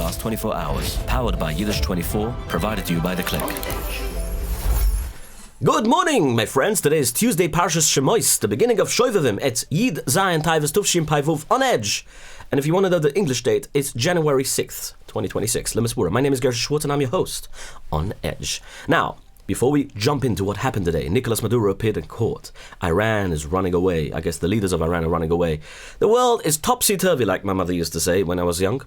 last 24 hours. Powered by Yiddish24, provided to you by The Click. Good morning, my friends. Today is Tuesday, Parshas Shemois, the beginning of Shoivavim. It's Yid Zayin Taivas Tufshim Paivuv on Edge. And if you want to know the English date, it's January 6th, 2026. Lemiswura. My name is Gershy Schwarcz and I'm your host on Edge. Now, before we jump into what happened today, Nicolas Maduro appeared in court. Iran is running away. I guess the leaders of Iran are running away. The world is topsy-turvy, like my mother used to say when I was young.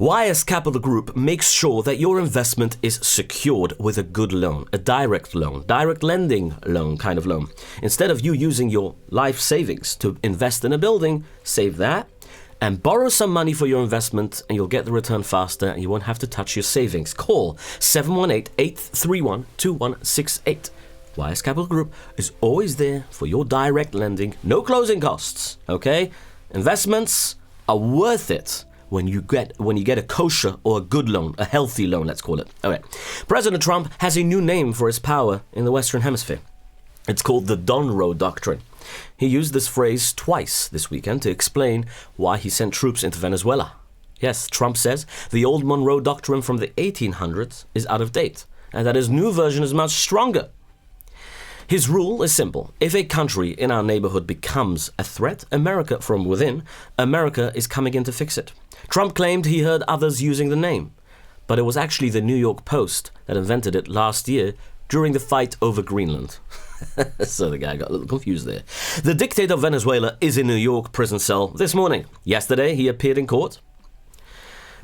YS Capital Group makes sure that your investment is secured with a good loan, a direct loan, direct lending loan kind of loan. Instead of you using your life savings to invest in a building, save that and borrow some money for your investment, and you'll get the return faster and you won't have to touch your savings. Call 718-831-2168. YS Capital Group is always there for your direct lending, no closing costs, okay? Investments are worth it when you get a kosher or a good loan, a healthy loan, let's call it. Okay. President Trump has a new name for his power in the Western Hemisphere. It's called the Donroe Doctrine. He used this phrase twice this weekend to explain why he sent troops into Venezuela. Yes, Trump says the old Monroe Doctrine from the 1800s is out of date, and that his new version is much stronger. His rule is simple. If a country in our neighborhood becomes a threat, America from within, America is coming in to fix it. Trump claimed he heard others using the name, but it was actually the New York Post that invented it last year during the fight over Greenland. So the guy got a little confused there. The dictator of Venezuela is in New York prison cell this morning. Yesterday, he appeared in court.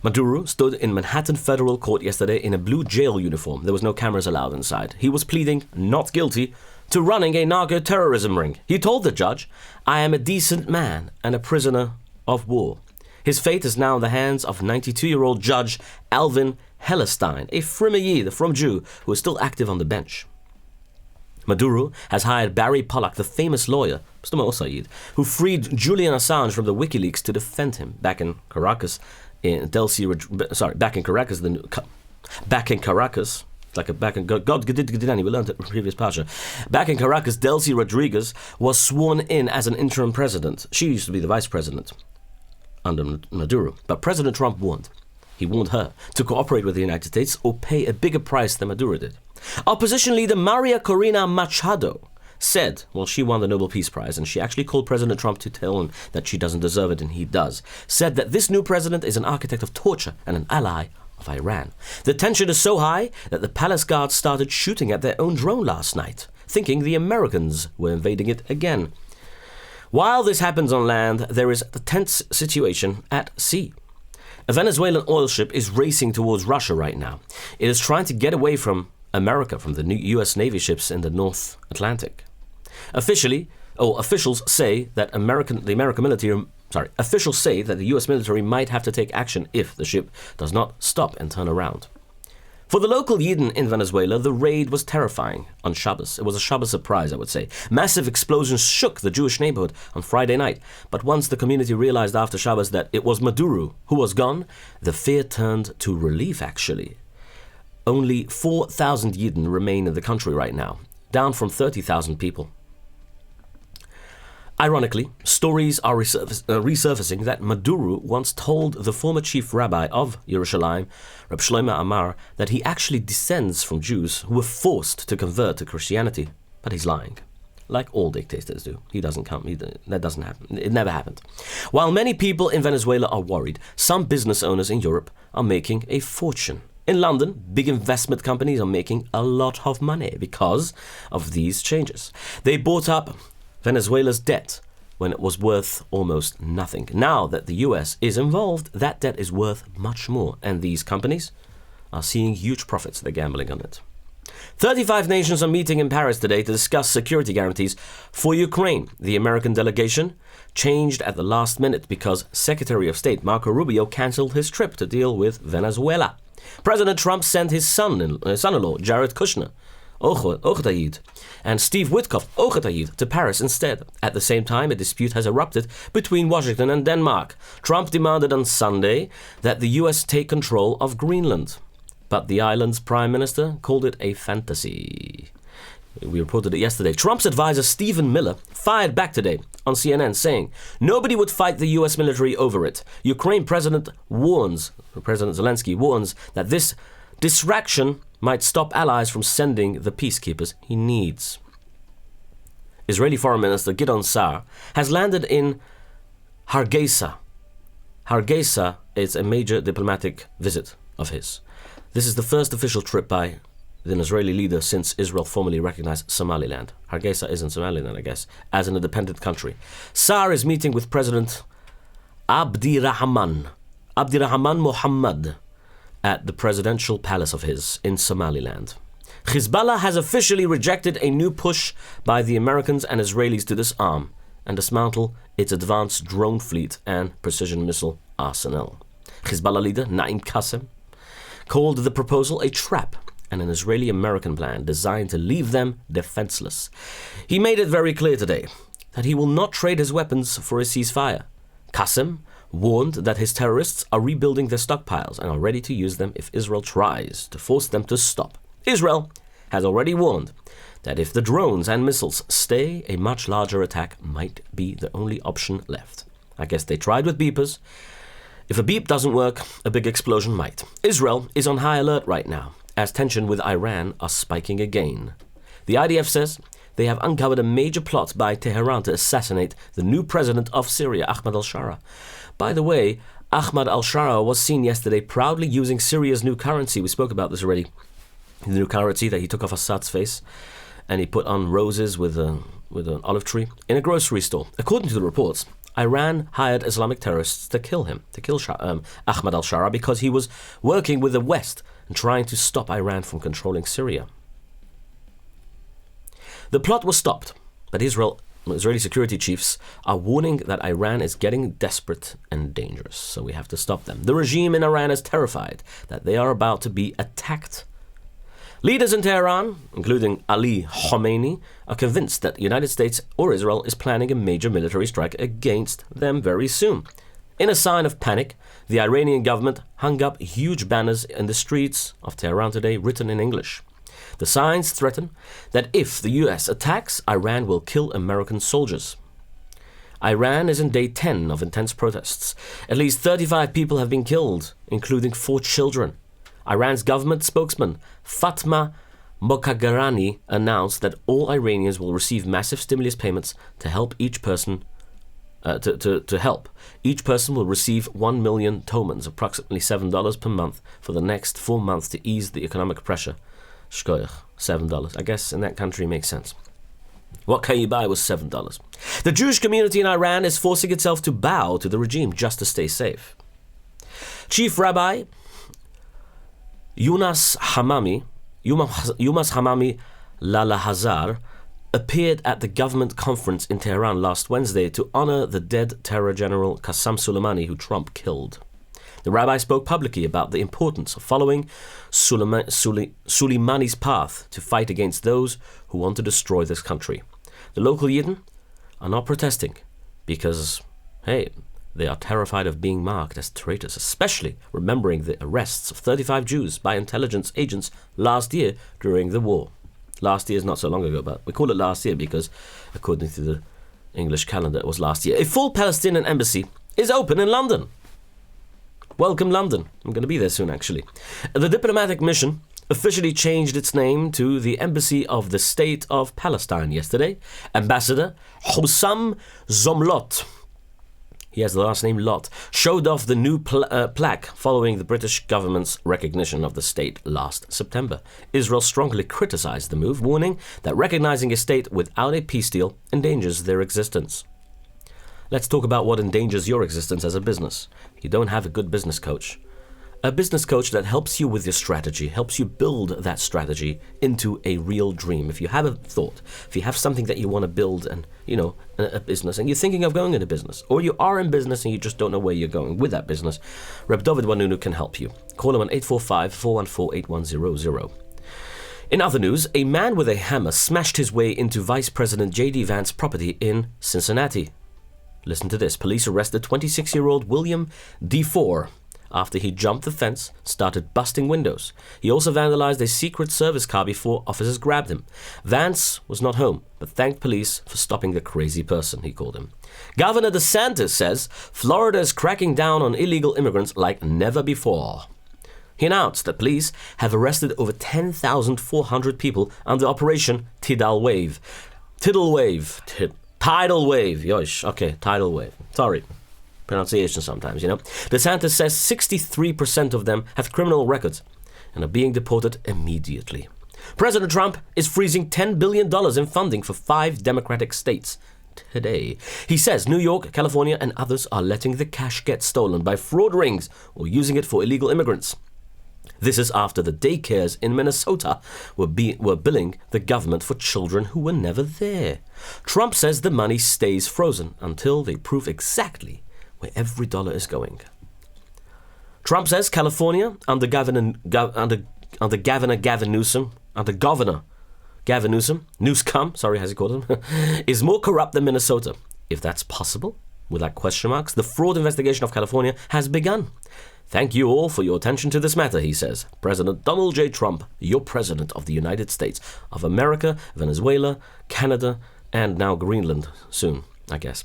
Maduro stood in Manhattan Federal Court yesterday in a blue jail uniform. There was no cameras allowed inside. He was pleading not guilty to running a narco-terrorism ring. He told the judge, "I am a decent man and a prisoner of war." His fate is now in the hands of 92-year-old Judge Alvin Hellestein, a frum Jew who is still active on the bench. Maduro has hired Barry Pollack, the famous lawyer, who freed Julian Assange from the WikiLeaks to defend him back in Caracas. God, Delcy Rodriguez was sworn in as an interim president. She used to be the vice president under Maduro, but President Trump warned. He warned her to cooperate with the United States or pay a bigger price than Maduro did. Opposition leader Maria Corina Machado said, she won the Nobel Peace Prize, and she actually called President Trump to tell him that she doesn't deserve it, and he does, said that this new president is an architect of torture and an ally of Iran. The tension is so high that the palace guards started shooting at their own drone last night, thinking the Americans were invading it again. While this happens on land, there is a tense situation at sea. A Venezuelan oil ship is racing towards Russia right now. It is trying to get away from America, from the new U.S. Navy ships in the North Atlantic. Officials say that the U.S. military might have to take action if the ship does not stop and turn around. For the local Yidden in Venezuela, the raid was terrifying on Shabbos. It was a Shabbos surprise, I would say. Massive explosions shook the Jewish neighborhood on Friday night. But once the community realized after Shabbos that it was Maduro who was gone, the fear turned to relief, actually. Only 4,000 Yidden remain in the country right now, down from 30,000 people. Ironically, stories are resurfacing that Maduro once told the former chief rabbi of Yerushalayim, Reb Shlomo Amar, that he actually descends from Jews who were forced to convert to Christianity. But he's lying. Like all dictators do. That doesn't happen. It never happened. While many people in Venezuela are worried, some business owners in Europe are making a fortune. In London, big investment companies are making a lot of money because of these changes. They bought up Venezuela's debt when it was worth almost nothing. Now that the US is involved, that debt is worth much more, and these companies are seeing huge profits. They're gambling on it. 35 nations are meeting in Paris today to discuss security guarantees for Ukraine. The American delegation changed at the last minute because Secretary of State Marco Rubio canceled his trip to deal with Venezuela. President Trump sent his son-in-law, Jared Kushner, and Steve Witkoff, to Paris instead. At the same time, a dispute has erupted between Washington and Denmark. Trump demanded on Sunday that the US take control of Greenland, but the island's prime minister called it a fantasy. We reported it yesterday. Trump's advisor Stephen Miller fired back today on CNN saying nobody would fight the US military over it. President Zelensky warns that this distraction might stop allies from sending the peacekeepers he needs. Israeli Foreign Minister Gideon Sa'ar has landed in Hargeisa. Hargeisa is a major diplomatic visit of his. This is the first official trip by an Israeli leader since Israel formally recognized Somaliland. Hargeisa is in Somaliland, I guess, as an independent country. Sa'ar is meeting with President Abdirahman Mohammed at the presidential palace of his in Somaliland. Hezbollah has officially rejected a new push by the Americans and Israelis to disarm and dismantle its advanced drone fleet and precision missile arsenal. Hezbollah leader Naim Qassem called the proposal a trap and an Israeli-American plan designed to leave them defenseless. He made it very clear today that he will not trade his weapons for a ceasefire. Qassem warned that his terrorists are rebuilding their stockpiles and are ready to use them if Israel tries to force them to stop. Israel has already warned that if the drones and missiles stay, a much larger attack might be the only option left. I guess they tried with beepers. If a beep doesn't work, a big explosion might. Israel is on high alert right now, as tension with Iran are spiking again. The IDF says they have uncovered a major plot by Tehran to assassinate the new president of Syria, Ahmad al-Shara. By the way, Ahmad al-Shara was seen yesterday proudly using Syria's new currency. We spoke about this already. The new currency that he took off Assad's face and he put on roses with an olive tree in a grocery store. According to the reports, Iran hired Islamic terrorists to kill him, Ahmad al-Shara, because he was working with the West and trying to stop Iran from controlling Syria. The plot was stopped, but Israeli security chiefs are warning that Iran is getting desperate and dangerous, so we have to stop them. The regime in Iran is terrified that they are about to be attacked. Leaders in Tehran, including Ali Khamenei, are convinced that the United States or Israel is planning a major military strike against them very soon. In a sign of panic, the Iranian government hung up huge banners in the streets of Tehran today written in English. The signs threaten that if the US attacks, Iran will kill American soldiers. Iran is in day 10 of intense protests. At least 35 people have been killed, including 4 children. Iran's government spokesman, Fatma Mokagharani, announced that all Iranians will receive massive stimulus payments to help each person. Each person will receive 1 million tomans, approximately $7 per month, for the next 4 months to ease the economic pressure. Shkoyach, $7. I guess in that country makes sense. What can you buy with $7? The Jewish community in Iran is forcing itself to bow to the regime just to stay safe. Chief Rabbi Yumas Hamami Lalahazar appeared at the government conference in Tehran last Wednesday to honor the dead terror general Qassem Soleimani, who Trump killed. The rabbi spoke publicly about the importance of following Soleimani's path to fight against those who want to destroy this country. The local Yidden are not protesting because, hey, they are terrified of being marked as traitors, especially remembering the arrests of 35 Jews by intelligence agents last year during the war. Last year is not so long ago, but we call it last year because, according to the English calendar, it was last year. A full Palestinian embassy is open in London. Welcome, London. I'm going to be there soon, actually. The diplomatic mission officially changed its name to the Embassy of the State of Palestine yesterday. Ambassador Hussam Zomlot, he has the last name Lot, showed off the new plaque following the British government's recognition of the state last September. Israel strongly criticized the move, warning that recognizing a state without a peace deal endangers their existence. Let's talk about what endangers your existence as a business. You don't have a good business coach. A business coach that helps you with your strategy, helps you build that strategy into a real dream. If you have a thought, if you have something that you want to build and, a business, and you're thinking of going into business, or you are in business and you just don't know where you're going with that business, Reb David Wanunu can help you. Call him on 845-414-8100. In other news, a man with a hammer smashed his way into Vice President J.D. Vance's property in Cincinnati. Listen to this. Police arrested 26-year-old William D. Fore after he jumped the fence, started busting windows. He also vandalized a Secret Service car before officers grabbed him. Vance was not home, but thanked police for stopping the crazy person, he called him. Governor DeSantis says Florida is cracking down on illegal immigrants like never before. He announced that police have arrested over 10,400 people under Operation Tidal Wave. Tidal Wave. Tidal Wave. Yosh. Okay, Tidal Wave. Sorry. Pronunciation sometimes, you know. DeSantis says 63% of them have criminal records and are being deported immediately. President Trump is freezing $10 billion in funding for 5 Democratic states today. He says New York, California, and others are letting the cash get stolen by fraud rings or using it for illegal immigrants. This is after the daycares in Minnesota were billing the government for children who were never there. Trump says the money stays frozen until they prove exactly where every dollar is going. Trump says California, under Governor Gavin Newsom, as he called him, is more corrupt than Minnesota. If that's possible, with like question marks, the fraud investigation of California has begun. Thank you all for your attention to this matter, he says. President Donald J. Trump, your President of the United States of America, Venezuela, Canada, and now Greenland soon, I guess.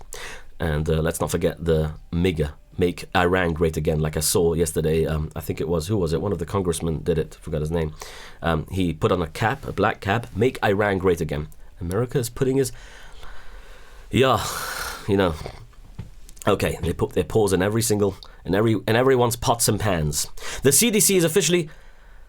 And let's not forget the MIGA, Make Iran Great Again, like I saw yesterday. I think it was, who was it? One of the congressmen did it, forgot his name. He put on a black cap, Make Iran Great Again. America is putting his, okay, they put their paws in everyone's pots and pans. The CDC is officially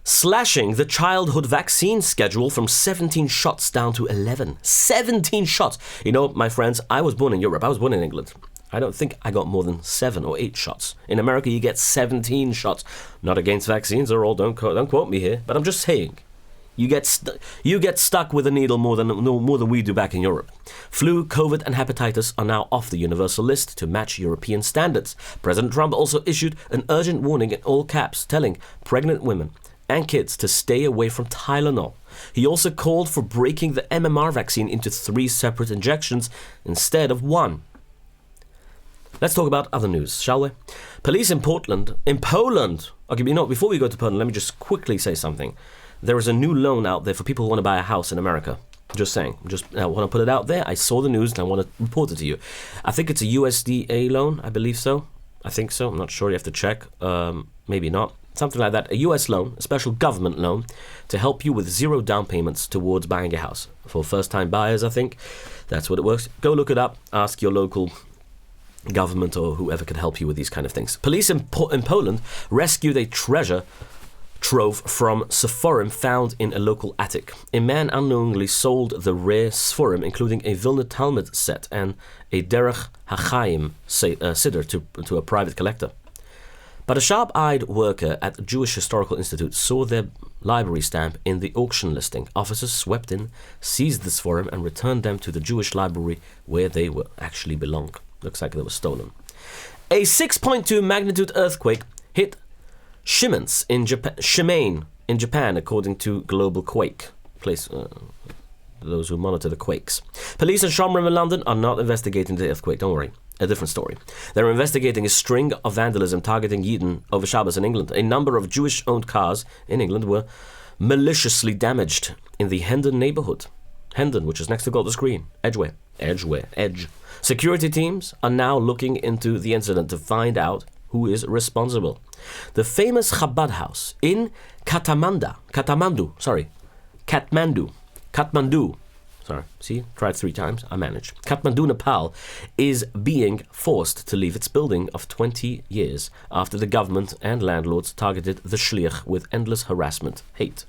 slashing the childhood vaccine schedule from 17 shots down to 11. 17 shots! You know, my friends, I was born in Europe. I was born in England. I don't think I got more than 7 or 8 shots. In America, you get 17 shots. Not against vaccines or all. Don't quote me here. But I'm just saying, you get stuck with a needle more than we do back in Europe. Flu, COVID, and hepatitis are now off the universal list to match European standards. President Trump also issued an urgent warning in all caps, telling pregnant women and kids to stay away from Tylenol. He also called for breaking the MMR vaccine into 3 separate injections instead of 1. Let's talk about other news, shall we? Police in Poland. Okay, before we go to Poland, let me just quickly say something. There is a new loan out there for people who want to buy a house in America. Just saying. I want to put it out there. I saw the news and I want to report it to you. I think it's a USDA loan. I believe so. I think so. I'm not sure. You have to check. Maybe not. Something like that. A US loan, a special government loan, to help you with 0 down payments towards buying a house. For first-time buyers, I think. That's what it works. Go look it up. Ask your local government or whoever can help you with these kind of things. Police in Poland rescued a treasure trove from Sephorim found in a local attic. A man unknowingly sold the rare Sephorim, including a Vilna Talmud set and a Derech HaChaim Siddur to a private collector. But a sharp-eyed worker at the Jewish Historical Institute saw their library stamp in the auction listing. Officers swept in, seized the Sephorim, and returned them to the Jewish library where they actually belong. Looks like they were stolen. A 6.2 magnitude earthquake hit Shimane in Japan, according to Global Quake. Those who monitor the quakes. Police in Shomrim in London are not investigating the earthquake, don't worry. A different story. They're investigating a string of vandalism targeting Yidden over Shabbos in England. A number of Jewish-owned cars in England were maliciously damaged in the Hendon neighbourhood. Hendon, which is next to Golders Green. Edge. Security teams are now looking into the incident to find out who is responsible. The famous Chabad house in Kathmandu. Sorry, see, tried 3 times, I managed. Kathmandu, Nepal, is being forced to leave its building of 20 years after the government and landlords targeted the shliach with endless harassment, hate.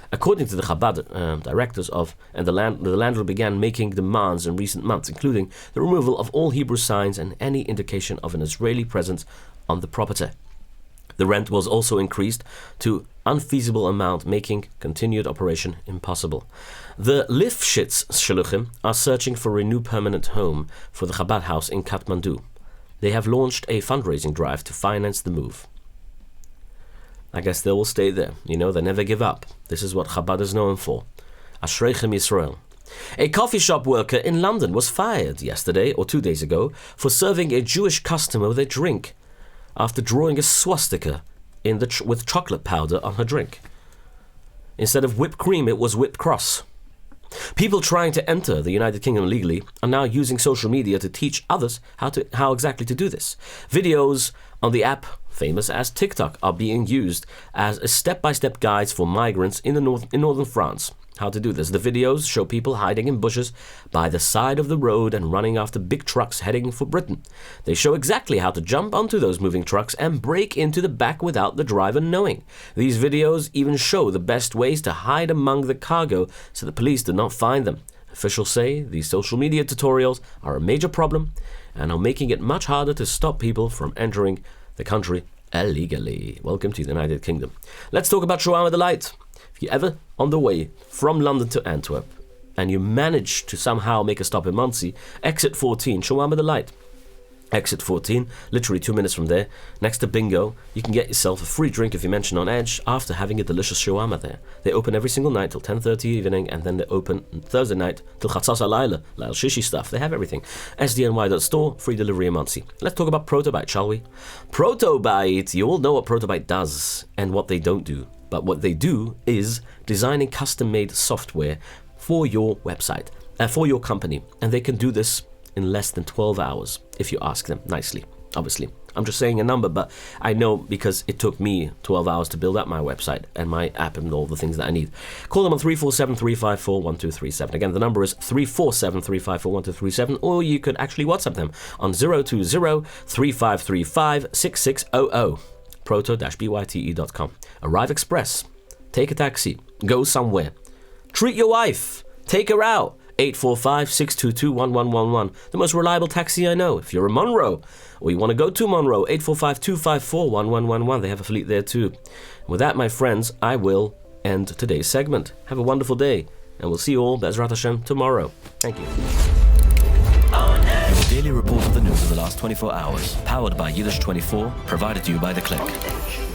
According to the Chabad directors the landlord began making demands in recent months, including the removal of all Hebrew signs and any indication of an Israeli presence on the property. The rent was also increased to unfeasible amount, making continued operation impossible. The Lifshitz Shluchim are searching for a new permanent home for the Chabad house in Kathmandu. They have launched a fundraising drive to finance the move. I guess they will stay there. You know, they never give up. This is what Chabad is known for. Ashreichem Yisrael. A coffee shop worker in London was fired yesterday or 2 days ago for serving a Jewish customer with a drink after drawing a swastika with chocolate powder on her drink. Instead of whipped cream, it was whipped cross. People trying to enter the United Kingdom legally are now using social media to teach others how exactly to do this. Videos on the app, famous as TikTok, are being used as a step-by-step guides for migrants in northern France. How to do this. The videos show people hiding in bushes by the side of the road and running after big trucks heading for Britain. They show exactly how to jump onto those moving trucks and break into the back without the driver knowing. These videos even show the best ways to hide among the cargo so the police do not find them. Officials say these social media tutorials are a major problem and are making it much harder to stop people from entering the country illegally. Welcome to the United Kingdom. Let's talk about Shawarma Delight. If you're ever on the way from London to Antwerp and you manage to somehow make a stop in Muncie, exit 14, Shawarma Delight. Exit 14, literally 2 minutes from there, next to Bingo, you can get yourself a free drink if you mention On Edge after having a delicious shawarma there. They open every single night till 10:30 evening, and then they open Thursday night till Chatzas Halayla, Lail Shishi stuff. They have everything. SDNY.store, free delivery in Muncie. Let's talk about Protobite, shall we? Protobite, you all know what Protobite does and what they don't do. But what they do is designing custom-made software for your website, for your company. And they can do this in less than 12 hours, if you ask them nicely, obviously. I'm just saying a number, but I know because it took me 12 hours to build up my website and my app and all the things that I need. Call them on 347-354-1237. Again, the number is 347-354-1237, or you could actually WhatsApp them on 020-3535-6600. proto-byte.com. Arrive express. Take a taxi. Go somewhere. Treat your wife. Take her out. 845-622-1111. The most reliable taxi I know. If you're in Monroe or you want to go to Monroe, 845-254-1111. They have a fleet there too. With that, my friends, I will end today's segment. Have a wonderful day, and we'll see you all, Bezrat Hashem, tomorrow. Thank you. Your daily report of the news of the last 24 hours, powered by Yiddish24, provided to you by The Click.